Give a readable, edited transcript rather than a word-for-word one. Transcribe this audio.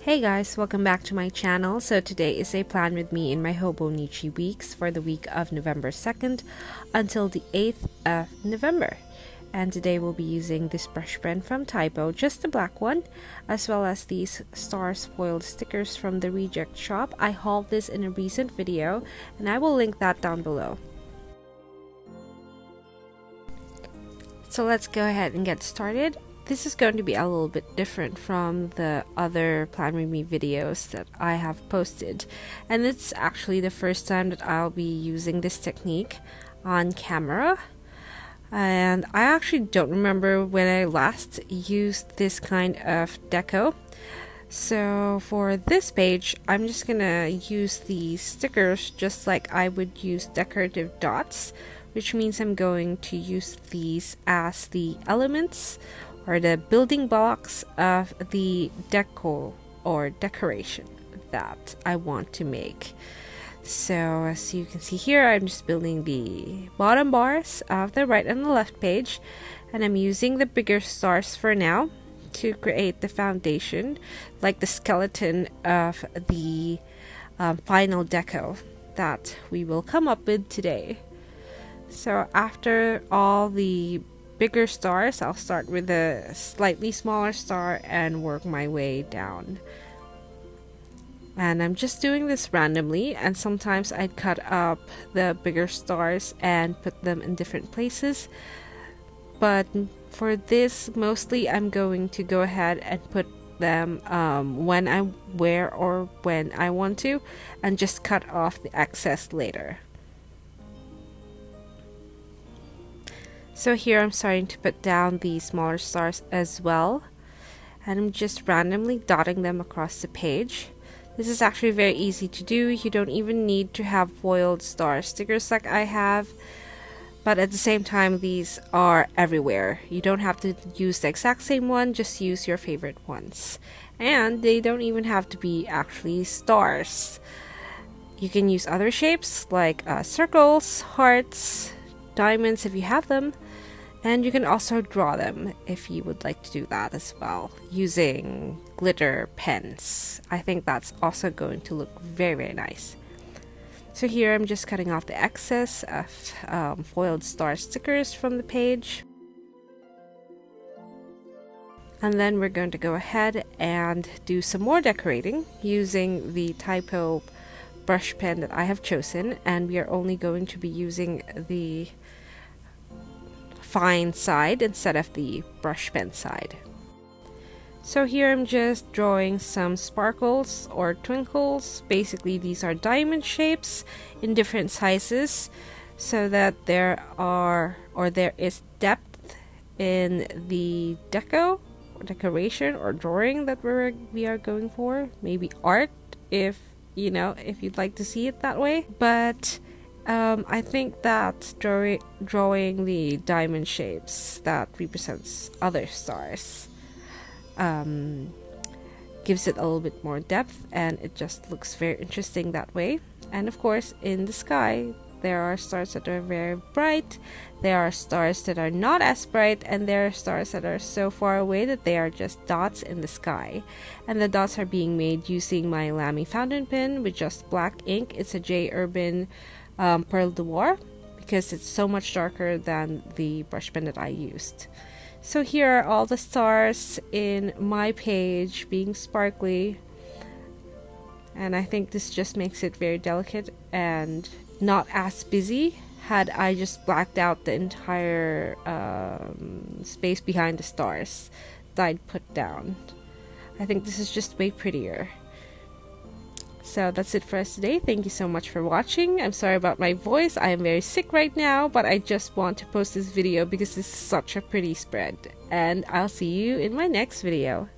Hey guys, welcome back to my channel. So today is a plan with me in my Hobonichi Weeks for the week of November 2nd until the 8th of November. And today we'll be using this brush pen from Typo, just the black one, as well as these stars foiled stickers from the Reject shop. I hauled this in a recent video and I will link that down below. So let's go ahead and get started. This is going to be a little bit different from the other Plan With Me videos that I have posted, and it's actually the first time that I'll be using this technique on camera, and I actually don't remember when I last used this kind of deco. So for this page, I'm just gonna use these stickers just like I would use decorative dots, which means I'm going to use these as the elements or the building blocks of the deco or decoration that I want to make. So as you can see here, I'm just building the bottom bars of the right and the left page, and I'm using the bigger stars for now to create the foundation, like the skeleton of the final deco that we will come up with today. So after all the bigger stars, I'll start with a slightly smaller star and work my way down. And I'm just doing this randomly, and sometimes I'd cut up the bigger stars and put them in different places. But for this, mostly I'm going to go ahead and put them when I wear or when I want to, and just cut off the excess later. So here I'm starting to put down the smaller stars as well, and I'm just randomly dotting them across the page. This is actually very easy to do. You don't even need to have foiled star stickers like I have, but at the same time these are everywhere. You don't have to use the exact same one, just use your favorite ones. And they don't even have to be actually stars. You can use other shapes like circles, hearts, diamonds if you have them, and you can also draw them if you would like to do that as well using glitter pens. I think that's also going to look very nice. So here I'm just cutting off the excess of foiled star stickers from the page, and then we're going to go ahead and do some more decorating using the Typo brush pen that I have chosen, and we are only going to be using the fine side instead of the brush pen side. So here I'm just drawing some sparkles or twinkles. Basically these are diamond shapes in different sizes, so that there is depth in the decoration or drawing that we are going for. Maybe art if you'd like to see it that way. But I think that drawing the diamond shapes that represents other stars gives it a little bit more depth, and it just looks very interesting that way. And of course in the sky there are stars that are very bright, there are stars that are not as bright, and there are stars that are so far away that they are just dots in the sky. And the dots are being made using my Lamy fountain pen with just black ink. It's a 𝐗𝐢𝐬𝐵 Pearl Noir, because it's so much darker than the brush pen that I used. So here are all the stars in my page being sparkly, and I think this just makes it very delicate and not as busy. Had I just blacked out the entire space behind the stars that I'd put down, I think this is just way prettier. So that's it for us today. Thank you so much for watching. I'm sorry about my voice. I am very sick right now, but I just want to post this video because this is such a pretty spread. And I'll see you in my next video.